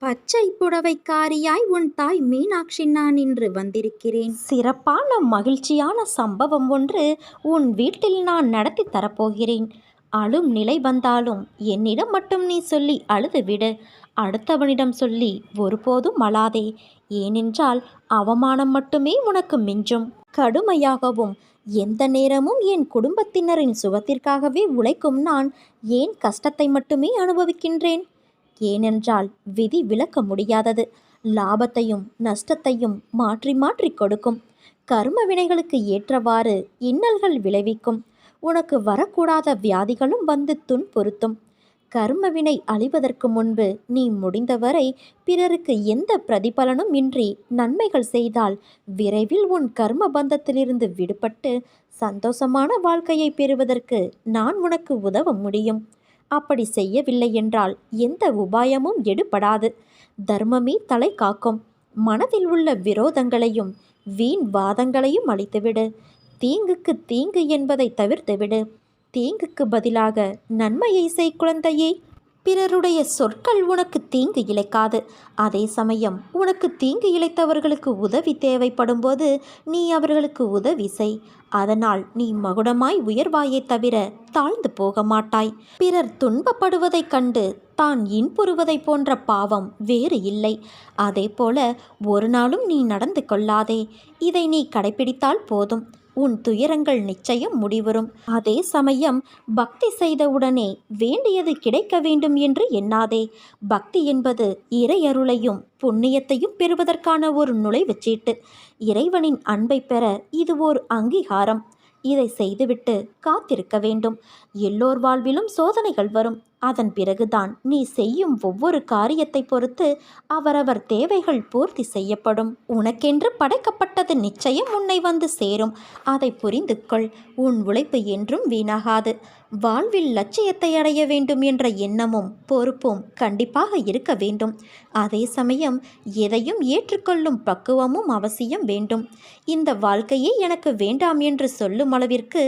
பச்சை புடவைக்காரியாய் உன் தாய் மீனாட்சி நான் இன்று வந்திருக்கிறேன். சிறப்பான மகிழ்ச்சியான சம்பவம் ஒன்று உன் வீட்டில் நான் நடத்தி தரப்போகிறேன். அழும் நிலை வந்தாலும் என்னிடம் மட்டும் நீ சொல்லி அழுதுவிடு. அடுத்தவனிடம் சொல்லி ஒருபோதும் அழாதே. ஏனென்றால் அவமானம் மட்டுமே உனக்கு மிஞ்சும். கடுமையாகவும் எந்த நேரமும் என் குடும்பத்தினரின் சுகத்திற்காகவே உழைக்கும் நான் ஏன் கஷ்டத்தை மட்டுமே அனுபவிக்கின்றேன்? ஏனென்றால் விதி விலக்க முடியாதது. லாபத்தையும் நஷ்டத்தையும் மாற்றி மாற்றி கொடுக்கும். கர்ம வினைகளுக்கு ஏற்றவாறு இன்னல்கள் விளைவிக்கும். உனக்கு வரக்கூடாத வியாதிகளும் வந்து துன்புறுத்தும். கர்மவினை அழிவதற்கு முன்பு நீ முடிந்தவரை பிறருக்கு எந்த பிரதிபலனும் இன்றி நன்மைகள் செய்தால் விரைவில் உன் கர்ம பந்தத்திலிருந்து விடுபட்டு சந்தோஷமான வாழ்க்கையை பெறுவதற்கு நான் உனக்கு உதவ முடியும். அப்படி செய்யவில்லை என்றால் எந்த உபாயமும் எடுபடாது. தர்மமே தலை காக்கும். மனதில் உள்ள விரோதங்களையும் வீண் வாதங்களையும் அழித்துவிடு. தீங்குக்கு தீங்கு என்பதை தவிர்த்துவிடு. தீங்குக்கு பதிலாக நன்மையை செய் குழந்தையே. பிறருடைய சொற்கள் உனக்கு தீங்கு இழைக்காது. அதே சமயம் உனக்கு தீங்கு இழைத்தவர்களுக்கு உதவி தேவைப்படும் போது நீ அவர்களுக்கு உதவி செய். அதனால் நீ மகுடமாய் உயர்வாயே தவிர தாழ்ந்து போக மாட்டாய். பிறர் துன்பப்படுவதைக் கண்டு தான் இன்புறுவதைப் போன்ற பாவம் வேறு இல்லை. அதே போல ஒரு நாளும் நீ நடந்து கொள்ளாதே. இதை நீ கடைபிடித்தால் போதும். உன் துயரங்கள் நிச்சயம் முடிவரும். அதே சமயம் பக்தி செய்தவுடனே வேண்டியது கிடைக்க வேண்டும் என்று எண்ணாதே. பக்தி என்பது இறையருளையும் புண்ணியத்தையும் பெறுவதற்கான ஒரு நுழைவுச்சீட்டு. இறைவனின் அன்பை பெற இது ஓர் அங்கீகாரம். இதை செய்துவிட்டு காத்திருக்க வேண்டும். எல்லோர் வாழ்விலும் சோதனைகள் வரும். அதன் பிறகுதான் நீ செய்யும் ஒவ்வொரு காரியத்தை பொறுத்து அவரவர் தேவைகள் பூர்த்தி செய்யப்படும். உனக்கென்று படைக்கப்பட்டது நிச்சயம் உன்னை வந்து சேரும். அதை புரிந்து கொள். உன் உழைப்பு என்றும் வீணாகாது. வாழ்வில் லட்சியத்தை அடைய வேண்டும் என்ற எண்ணமும் பொறுப்பும் கண்டிப்பாக இருக்க வேண்டும். அதே சமயம் எதையும் ஏற்றுக்கொள்ளும் பக்குவமும் அவசியம் வேண்டும். இந்த வாழ்க்கையே எனக்கு வேண்டாம் என்று சொல்லும் அளவிற்கு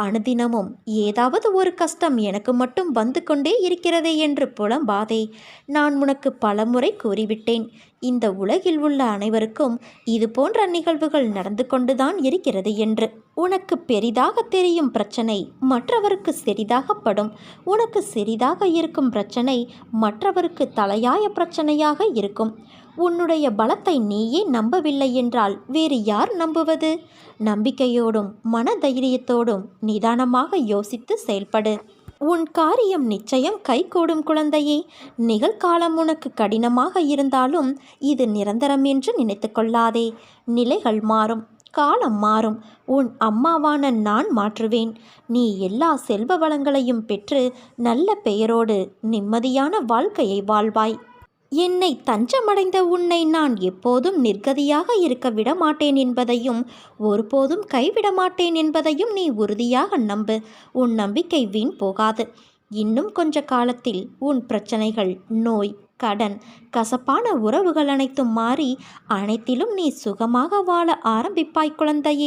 அனுதினமும் ஏதாவது ஒரு கஷ்டம் எனக்கு மட்டும் வந்து கொண்டே இருக்கிறதே என்று புலம்பாதே. நான் உனக்கு பலமுறை கூறிவிட்டேன். இந்த உலகில் உள்ள அனைவருக்கும் இது போன்ற நிகழ்வுகள் நடந்து கொண்டுதான் இருக்கிறது என்று. உனக்கு பெரிதாக தெரியும் பிரச்சனை மற்றவருக்கு சிறிதாகப்படும். உனக்கு சிறிதாக இருக்கும் பிரச்சனை மற்றவருக்கு தலையாய பிரச்சனையாக இருக்கும். உன்னுடைய பலத்தை நீயே நம்பவில்லை என்றால் வேறு யார் நம்புவது? நம்பிக்கையோடும் மனதைரியத்தோடும் நிதானமாக யோசித்து செயல்படு. உன் காரியம் நிச்சயம் கைகூடும் குழந்தையே. நிகழ்காலம் உனக்கு கடினமாக இருந்தாலும் இது நிரந்தரம் என்று நினைத்து கொள்ளாதே. நிலைகள் மாறும். காலம் மாறும். உன் அம்மாவான நான் மாற்றுவேன். நீ எல்லா செல்வ வளங்களையும் பெற்று நல்ல பெயரோடு நிம்மதியான வாழ்க்கையை வாழ்வாய். என்னை தஞ்சமடைந்த உன்னை நான் எப்போதும் நிர்கதியாக இருக்க விட மாட்டேன் என்பதையும் ஒருபோதும் கைவிட மாட்டேன் என்பதையும் நீ உறுதியாக நம்பு. உன் நம்பிக்கை வீண் போகாது. இன்னும் கொஞ்ச காலத்தில் உன் பிரச்சனைகள், நோய், கடன், கசப்பான உறவுகள் அனைத்தும் மாறி அனைத்திலும் நீ சுகமாக வாழ ஆரம்பிப்பாய் குழந்தையே.